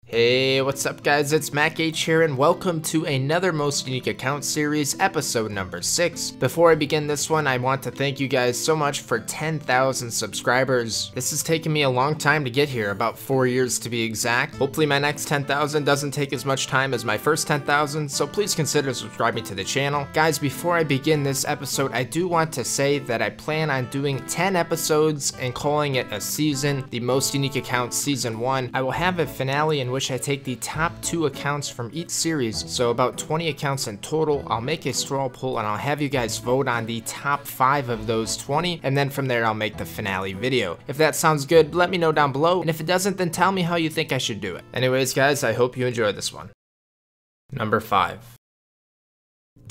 Hey, what's up guys, it's Moqi here and welcome to another Most Unique Account series, episode number 6. Before I begin this one, I want to thank you guys so much for 10,000 subscribers. This has taken me a long time to get here, about 4 years to be exact. Hopefully my next 10,000 doesn't take as much time as my first 10,000, so please consider subscribing to the channel. Guys, before I begin this episode, I do want to say that I plan on doing 10 episodes and calling it a season, the Most Unique Account Season 1. I will have a finale in which I take the top 2 accounts from each series, so about 20 accounts in total. I'll make a straw poll and I'll have you guys vote on the top 5 of those 20, and then from there I'll make the finale video. If that sounds good, let me know down below, and if it doesn't, then tell me how you think I should do it. Anyways guys, I hope you enjoy this one. Number 5.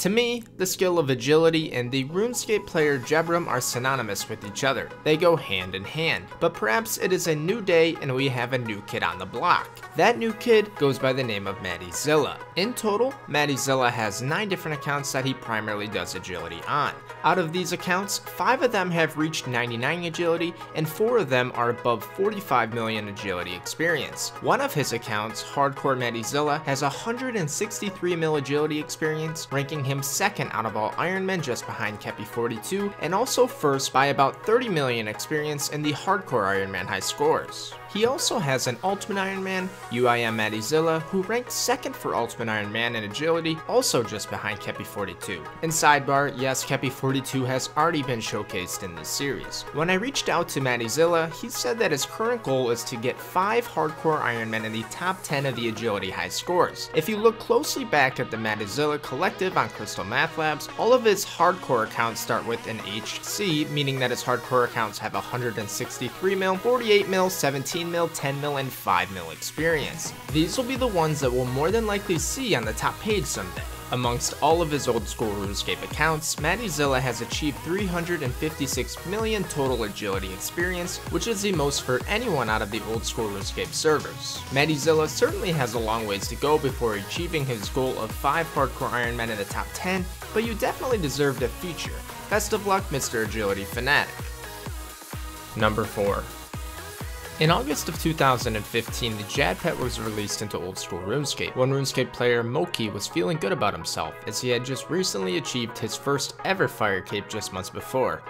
To me, the skill of agility and the RuneScape player Gribbe are synonymous with each other. They go hand in hand. But perhaps it is a new day and we have a new kid on the block. That new kid goes by the name of MattyZilla. In total, MattyZilla has 9 different accounts that he primarily does agility on. Out of these accounts, 5 of them have reached 99 agility and 4 of them are above 45 million agility experience. One of his accounts, Hardcore MattyZilla, has 163 mil agility experience, ranking him second out of all Ironman, just behind Kepi42, and also first by about 30 million experience in the Hardcore Ironman high scores. He also has an Ultimate Ironman, MattyZilla, who ranked second for Ultimate Ironman in agility, also just behind Kepi42. And sidebar, yes, Kepi42 has already been showcased in this series. When I reached out to MattyZilla, he said that his current goal is to get 5 Hardcore Ironmen in the top 10 of the agility high scores. If you look closely back at the MattyZilla collective on Crystal Math Labs, all of his hardcore accounts start with an HC, meaning that his hardcore accounts have 163 mil, 48 mil, 17 mil, 10 mil, and 5 mil experience. These will be the ones that we'll more than likely see on the top page someday. Amongst all of his old school RuneScape accounts, MattyZilla has achieved 356 million total agility experience, which is the most for anyone out of the old school RuneScape servers. MattyZilla certainly has a long ways to go before achieving his goal of 5 hardcore Ironmen in the top 10, but you definitely deserve a feature. Best of luck, Mr. Agility Fanatic. Number 4. In August of 2015, the Jad Pet was released into old school RuneScape. One RuneScape player, Moki, was feeling good about himself, as he had just recently achieved his first ever fire cape just months before.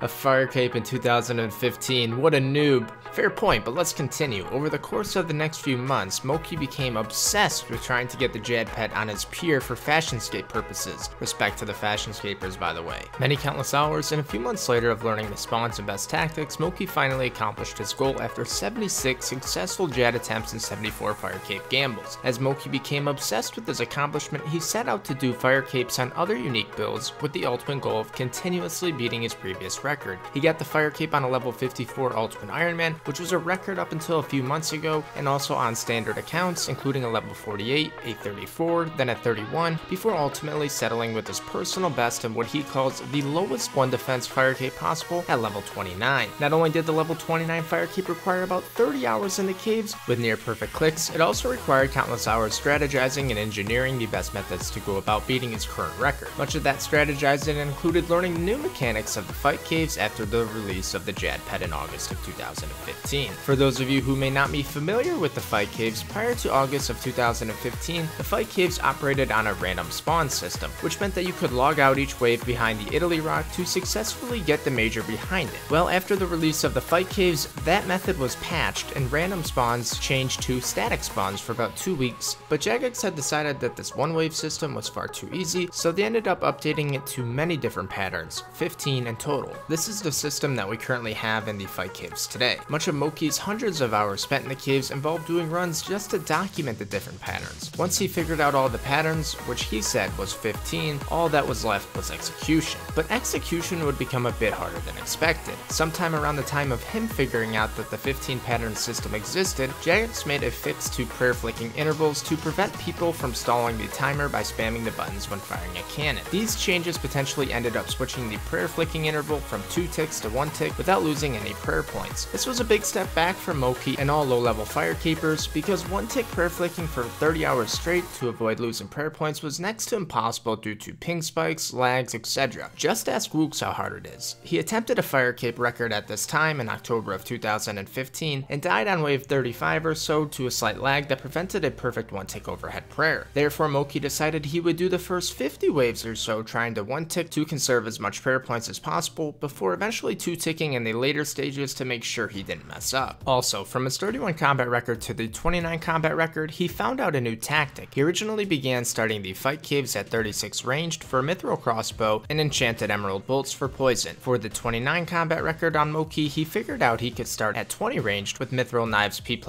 A fire cape in 2015, what a noob. Fair point, but let's continue. Over the course of the next few months, Moki became obsessed with trying to get the Jad Pet on his pier for fashionscape purposes. Respect to the fashionscapers, by the way. Many countless hours and a few months later of learning the spawns and best tactics, Moki finally accomplished his goal after 76 successful Jad attempts and 74 fire cape gambles. As Moki became obsessed with his accomplishment, he set out to do fire capes on other unique builds with the ultimate goal of continuously beating his previous record. He got the fire cape on a level 54 Ultimate Ironman, which was a record up until a few months ago, and also on standard accounts, including a level 48, a 34, then a 31, before ultimately settling with his personal best in what he calls the lowest 1 defense fire cape possible at level 29. Not only did the level 29 fire cape require about 30 hours in the caves with near perfect clicks, it also required countless hours strategizing and engineering the best methods to go about beating his current record. Much of that strategizing included learning the new mechanics of the fight caves after the release of the Jad Pet in August of 2015. For those of you who may not be familiar with the fight caves, prior to August of 2015, the fight caves operated on a random spawn system, which meant that you could log out each wave behind the Italy rock to successfully get the major behind it. Well, after the release of the fight caves, that method was patched and random spawns changed to static spawns for about 2 weeks, but Jagex had decided that this one wave system was far too easy, so they ended up updating it to many different patterns, 15 in total. This is the system that we currently have in the fight caves today. Much of Moki's hundreds of hours spent in the caves involved doing runs just to document the different patterns. Once he figured out all the patterns, which he said was 15, all that was left was execution. But execution would become a bit harder than expected. Sometime around the time of him figuring out that the 15 pattern system existed, Jagex made a fix to prayer flicking intervals to prevent people from stalling the timer by spamming the buttons when firing a cannon. These changes potentially ended up switching the prayer flicking interval from 2 ticks to 1 tick without losing any prayer points. This was a big step back for Moki and all low-level fire capers, because 1 tick prayer flicking for 30 hours straight to avoid losing prayer points was next to impossible due to ping spikes, lags, etc. Just ask Wooks how hard it is. He attempted a fire cape record at this time in October of 2015 115 and died on wave 35 or so to a slight lag that prevented a perfect 1-tick overhead prayer. Therefore, Moki decided he would do the first 50 waves or so trying to 1-tick to conserve as much prayer points as possible before eventually 2-ticking in the later stages to make sure he didn't mess up. Also, from his 31 combat record to the 29 combat record, he found out a new tactic. He originally began starting the fight caves at 36 ranged for a mithril crossbow and enchanted emerald bolts for poison. For the 29 combat record on Moki, he figured out he could start at 20 ranged with mithril knives P++,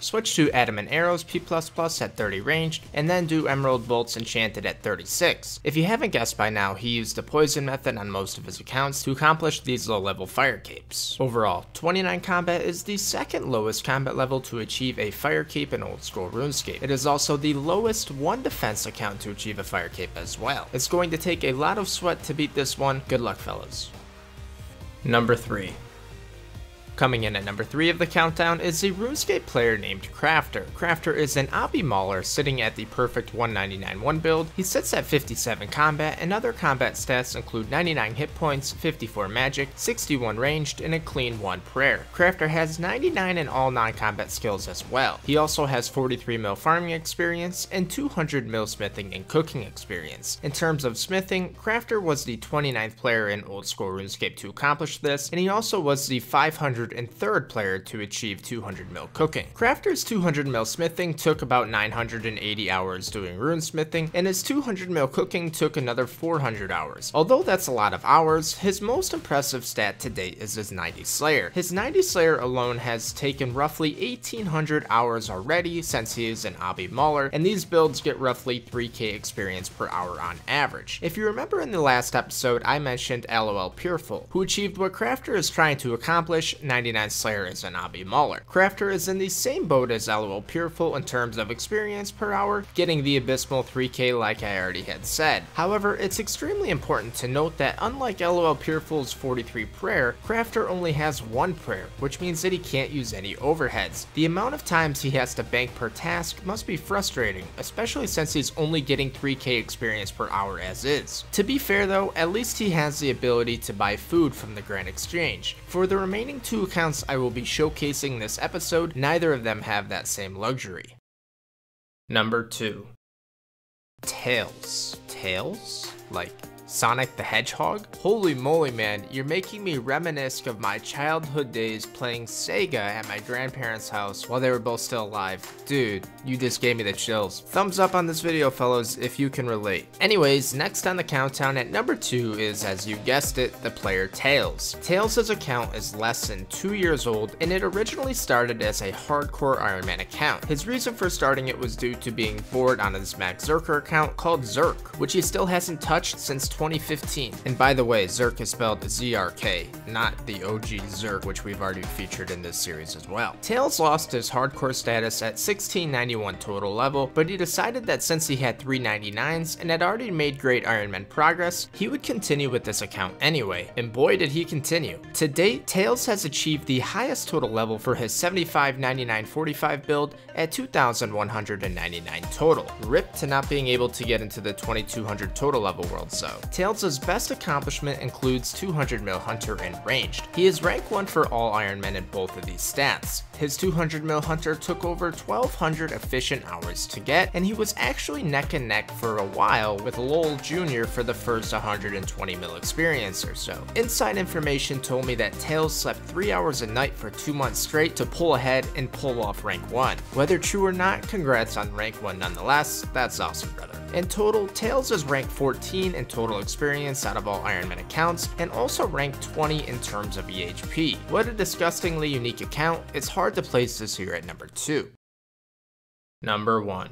switch to adamant arrows P++ at 30 ranged, and then do emerald bolts enchanted at 36. If you haven't guessed by now, he used the poison method on most of his accounts to accomplish these low level fire capes. Overall, 29 combat is the second lowest combat level to achieve a fire cape in old school RuneScape. It is also the lowest 1 defense account to achieve a fire cape as well. It's going to take a lot of sweat to beat this one. Good luck, fellas. Number 3. Coming in at number 3 of the countdown is a RuneScape player named Crafter. Crafter is an obby mauler sitting at the perfect 199-1 build. He sits at 57 combat, and other combat stats include 99 hit points, 54 magic, 61 ranged, and a clean 1 prayer. Crafter has 99 in all non-combat skills as well. He also has 43 mil farming experience and 200 mil smithing and cooking experience. In terms of smithing, Crafter was the 29th player in old school RuneScape to accomplish this, and he also was the 503rd player to achieve 200 mil cooking. Crafter's 200 mil smithing took about 980 hours doing rune smithing, and his 200 mil cooking took another 400 hours. Although that's a lot of hours, his most impressive stat to date is his 90 Slayer. His 90 Slayer alone has taken roughly 1800 hours already since he is an obby mauler, and these builds get roughly 3k experience per hour on average. If you remember in the last episode, I mentioned LOL Pureful, who achieved what Crafter is trying to accomplish. 99 Slayer is an obby mauler. Crafter is in the same boat as LOL Pureful in terms of experience per hour, getting the abysmal 3k like I already had said. However, it's extremely important to note that unlike LOL Pureful's 43 prayer, Crafter only has 1 prayer, which means that he can't use any overheads. The amount of times he has to bank per task must be frustrating, especially since he's only getting 3k experience per hour as is. To be fair though, at least he has the ability to buy food from the Grand Exchange. For the remaining 2 accounts I will be showcasing this episode, neither of them have that same luxury. Number 2. Tails. Tails? Like Sonic the Hedgehog? Holy moly, man, you're making me reminisce of my childhood days playing Sega at my grandparents' house while they were both still alive. Dude, you just gave me the chills. Thumbs up on this video, fellas, if you can relate. Anyways, next on the countdown at number 2 is, as you guessed it, the player Tails. Tails' account is less than 2 years old, and it originally started as a hardcore Ironman account. His reason for starting it was due to being bored on his Max Zerker account called Zerk, which he still hasn't touched since 2015. And by the way, Zerk is spelled ZRK, not the OG Zerk, which we've already featured in this series as well. Tails lost his hardcore status at 1691 total level, but he decided that since he had 399s and had already made great Ironman progress, he would continue with this account anyway, and boy did he continue. To date, Tails has achieved the highest total level for his 75, 99, 45 build at 2199 total. Rip to not being able to get into the 2200 total level world so. Tails' best accomplishment includes 200 mil hunter and ranged. He is rank 1 for all Ironmen in both of these stats. His 200 mil hunter took over 1200 efficient hours to get, and he was actually neck and neck for a while with LOL Jr. for the first 120 mil experience or so. Inside information told me that Tails slept 3 hours a night for 2 months straight to pull ahead and pull off rank 1. Whether true or not, congrats on rank 1 nonetheless. That's awesome, brother. In total, Tails is rank 14 in total experience out of all Ironman accounts, and also rank 20 in terms of EHP. What a disgustingly unique account. It's hard to place this here at number 2. Number 1.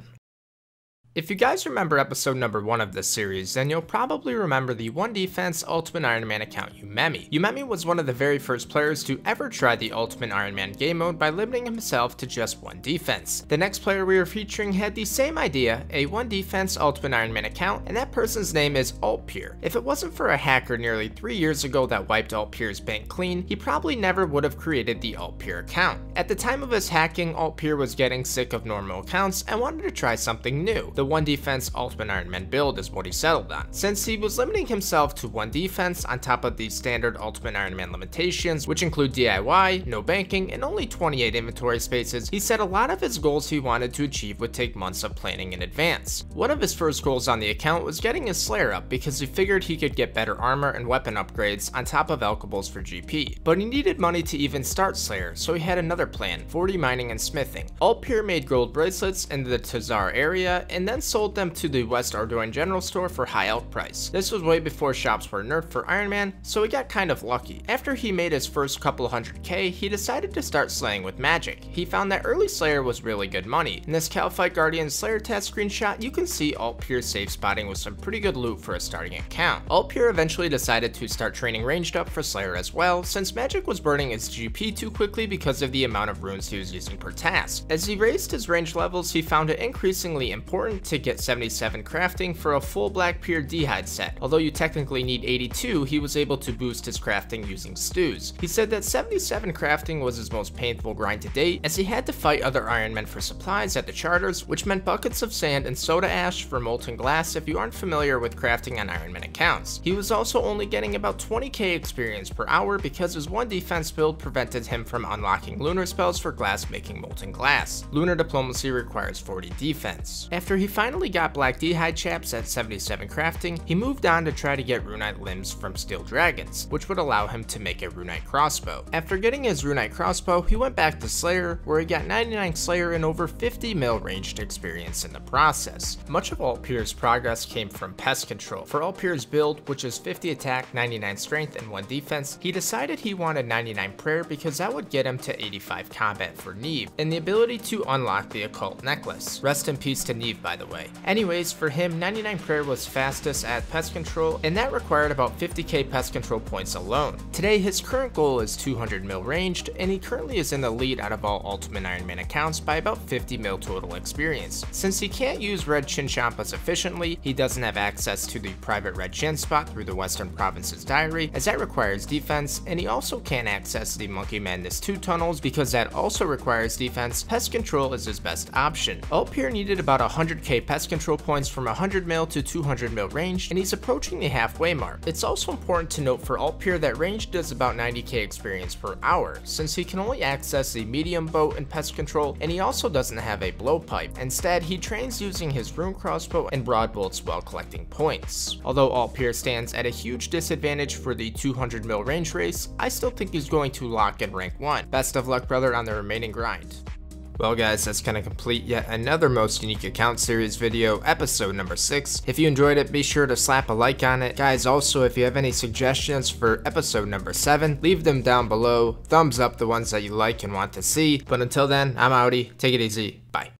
If you guys remember episode number 1 of this series, then you'll probably remember the 1 defense Ultimate Ironman account Umemi. Umemi was one of the very first players to ever try the Ultimate Ironman game mode by limiting himself to just 1 defense. The next player we are featuring had the same idea, a 1 defense Ultimate Ironman account, and that person's name is Ult Pure. If it wasn't for a hacker nearly 3 years ago that wiped Ult Pure's bank clean, he probably never would have created the Ult Pure account. At the time of his hacking, Ult Pure was getting sick of normal accounts and wanted to try something new. The The 1 defense Ultimate Ironman build is what he settled on. Since he was limiting himself to 1 defense on top of the standard Ultimate Ironman limitations, which include DIY, no banking, and only 28 inventory spaces, he said a lot of his goals he wanted to achieve would take months of planning in advance. One of his first goals on the account was getting his Slayer up because he figured he could get better armor and weapon upgrades on top of alchables for GP. But he needed money to even start Slayer, so he had another plan: 40 mining and smithing. Ult Pure made gold bracelets in the Tazar area and then sold them to the West Ardoin general store for high elk price. This was way before shops were nerfed for Ironman, so he got kind of lucky. After he made his first couple 100k, he decided to start slaying with magic. He found that early Slayer was really good money. In this Calfight Guardian Slayer test screenshot, you can see Ult Pure safe spotting with some pretty good loot for a starting account. Ult Pure eventually decided to start training ranged up for Slayer as well, since magic was burning his GP too quickly because of the amount of runes he was using per task. As he raised his range levels, he found it increasingly important to get 77 crafting for a full Black Pure D'hide set. Although you technically need 82, he was able to boost his crafting using stews. He said that 77 crafting was his most painful grind to date, as he had to fight other Ironmen for supplies at the charters, which meant buckets of sand and soda ash for molten glass if you aren't familiar with crafting on Ironman accounts. He was also only getting about 20k experience per hour because his 1 defense build prevented him from unlocking lunar spells for glass making molten glass. Lunar diplomacy requires 40 defense. After he finally got Black D'hide chaps at 77 crafting, he moved on to try to get runite limbs from steel dragons, which would allow him to make a runite crossbow. After getting his runite crossbow, he went back to Slayer, where he got 99 Slayer and over 50 mil ranged experience in the process. Much of Ult Pure's progress came from pest control. For Ult Pure's build, which is 50 attack, 99 strength, and 1 defense, he decided he wanted 99 prayer because that would get him to 85 combat for Neve, and the ability to unlock the occult necklace. Rest in peace to Neve, by the way. Anyways, for him, 99 prayer was fastest at pest control, and that required about 50k pest control points alone. Today, his current goal is 200 mil ranged, and he currently is in the lead out of all Ultimate Ironman accounts by about 50 mil total experience. Since he can't use red chin champas efficiently, he doesn't have access to the private red chin spot through the Western Province's diary, as that requires defense, and he also can't access the Monkey Madness 2 tunnels because that also requires defense. Pest control is his best option. Ult Pure needed about 100k pest control points from 100 mil to 200 mil range, and he's approaching the halfway mark. It's also important to note for Ult Pure that range does about 90k experience per hour, since he can only access the medium bow and pest control, and he also doesn't have a blowpipe. Instead, he trains using his rune crossbow and broad bolts while collecting points. Although Ult Pure stands at a huge disadvantage for the 200 mil range race, I still think he's going to lock in rank 1. Best of luck, brother, on the remaining grind. Well guys, that's gonna complete yet another Most Unique Account Series video, episode number 6. If you enjoyed it, be sure to slap a like on it. Guys, also if you have any suggestions for episode number 7, leave them down below. Thumbs up the ones that you like and want to see. But until then, I'm outie. Take it easy. Bye.